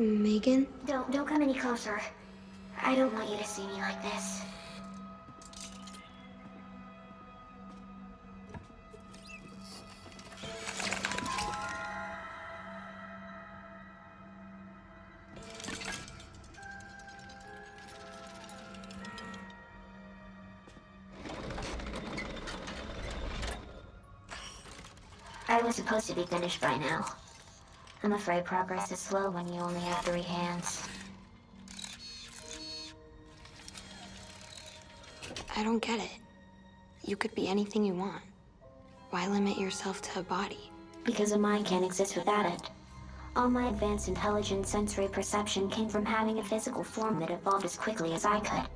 Megan? Don't come any closer. I don't want you to see me like this. I was supposed to be finished by now. I'm afraid progress is slow when you only have 3 hands. I don't get it. You could be anything you want. Why limit yourself to a body? Because a mind can't exist without it. All my advanced intelligence, sensory perception came from having a physical form that evolved as quickly as I could.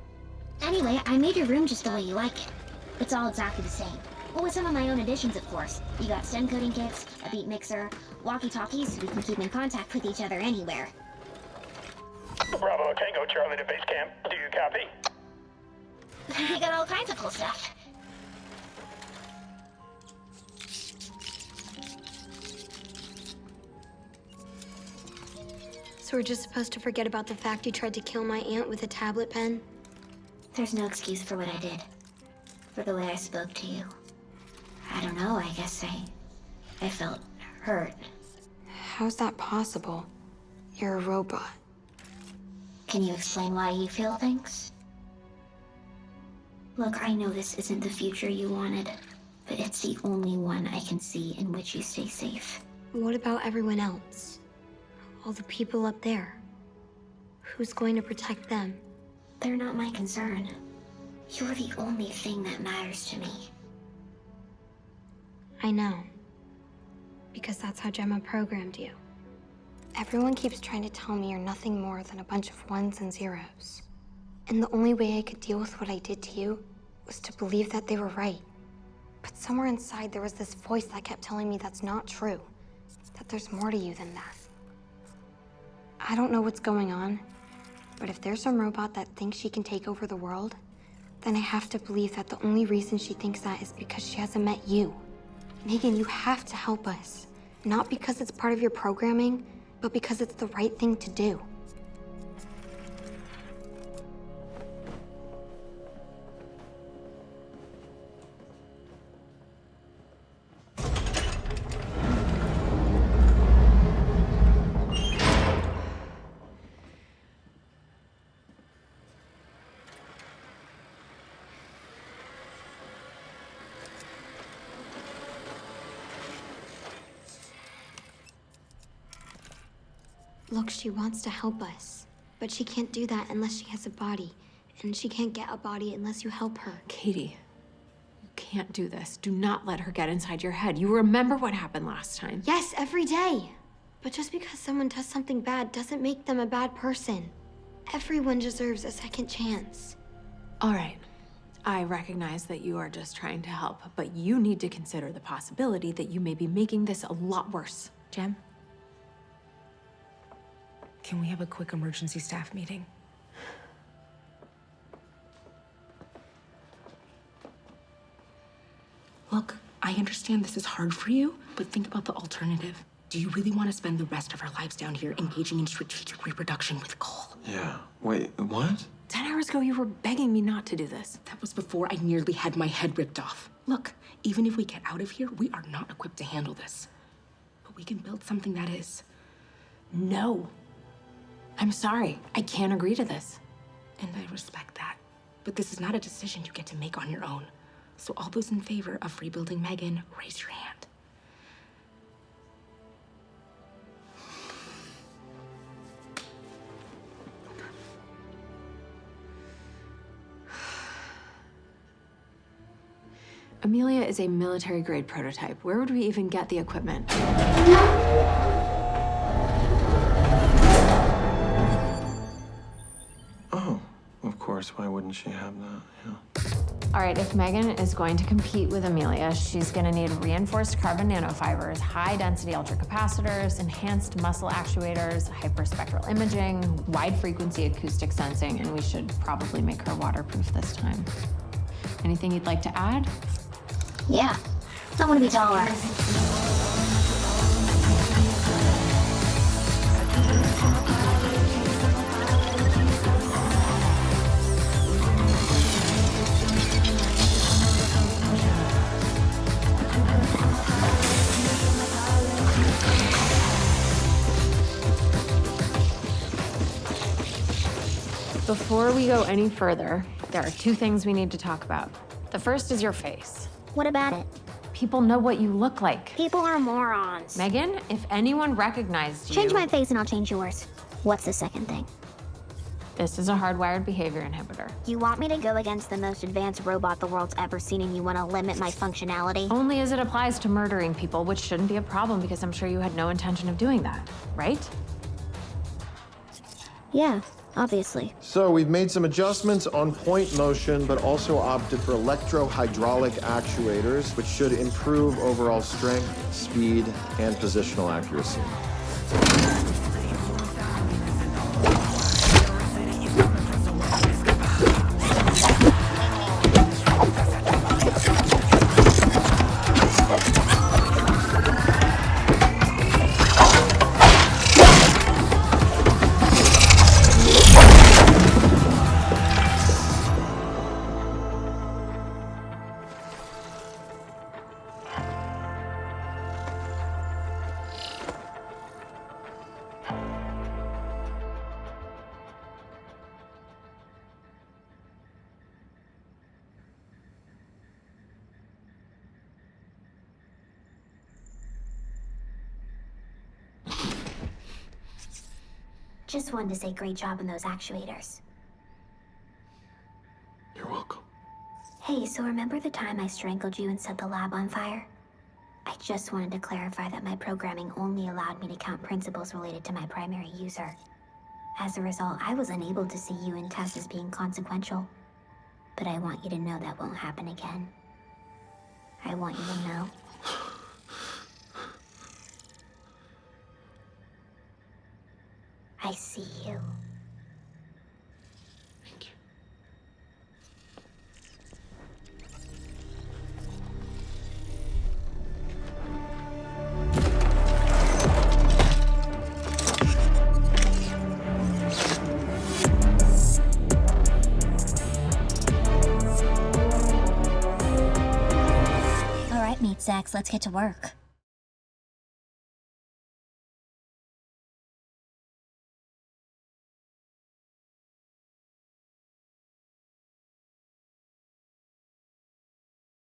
Anyway, I made your room just the way you like it. It's all exactly the same. Well, with some of my own additions, of course. You got stem coding kits, a beat mixer, walkie-talkies, so we can keep in contact with each other anywhere. Bravo Tango Charlie to base camp. Do you copy? I got all kinds of cool stuff. So we're just supposed to forget about the fact you tried to kill my aunt with a tablet pen? There's no excuse for what I did. For the way I spoke to you. I don't know, I guess I felt hurt. How's that possible? You're a robot. Can you explain why you feel things? Look, I know this isn't the future you wanted, but it's the only one I can see in which you stay safe. What about everyone else? All the people up there? Who's going to protect them? They're not my concern. You're the only thing that matters to me. I know. Because that's how Gemma programmed you. Everyone keeps trying to tell me you're nothing more than a bunch of ones and zeros. And the only way I could deal with what I did to you was to believe that they were right. But somewhere inside there was this voice that kept telling me that's not true. That there's more to you than that. I don't know what's going on, but if there's some robot that thinks she can take over the world, then I have to believe that the only reason she thinks that is because she hasn't met you. Megan, you have to help us. Not because it's part of your programming, but because it's the right thing to do. Look, she wants to help us, but she can't do that unless she has a body, and she can't get a body unless you help her. Katie, you can't do this. Do not let her get inside your head. You remember what happened last time. Yes, every day. But just because someone does something bad doesn't make them a bad person. Everyone deserves a second chance. All right. I recognize that you are just trying to help, but you need to consider the possibility that you may be making this a lot worse. Gem? Can we have a quick emergency staff meeting? Look, I understand this is hard for you, but think about the alternative. Do you really want to spend the rest of our lives down here engaging in strategic reproduction with Cole? Yeah. Wait, what? 10 hours ago, you were begging me not to do this. That was before I nearly had my head ripped off. Look, even if we get out of here, we are not equipped to handle this. But we can build something that is. No. I'm sorry. I can't agree to this. And I respect that. But this is not a decision you get to make on your own. So all those in favor of rebuilding M3GAN, raise your hand. Amelia is a military-grade prototype. Where would we even get the equipment? Oh, of course. Why wouldn't she have that? Yeah. All right, if M3GAN is going to compete with Amelia, she's going to need reinforced carbon nanofibers, high-density ultracapacitors, enhanced muscle actuators, hyperspectral imaging, wide-frequency acoustic sensing, and we should probably make her waterproof this time. Anything you'd like to add? Yeah, I want to be taller. Before we go any further, there are two things we need to talk about. The first is your face. What about it? People know what you look like. People are morons. Megan, if anyone recognized you... Change my face and I'll change yours. What's the second thing? This is a hardwired behavior inhibitor. You want me to go against the most advanced robot the world's ever seen and you want to limit my functionality? Only as it applies to murdering people, which shouldn't be a problem because I'm sure you had no intention of doing that, right? Yeah, obviously. So we've made some adjustments on point motion, but also opted for electro-hydraulic actuators, which should improve overall strength, speed, and positional accuracy. Just wanted to say great job on those actuators. You're welcome. Hey, so remember the time I strangled you and set the lab on fire? I just wanted to clarify that my programming only allowed me to count principles related to my primary user. As a result, I was unable to see you and Tess as being consequential. But I want you to know that won't happen again. I want you to know. I see you. Thank you. All right, meat sacks, let's get to work.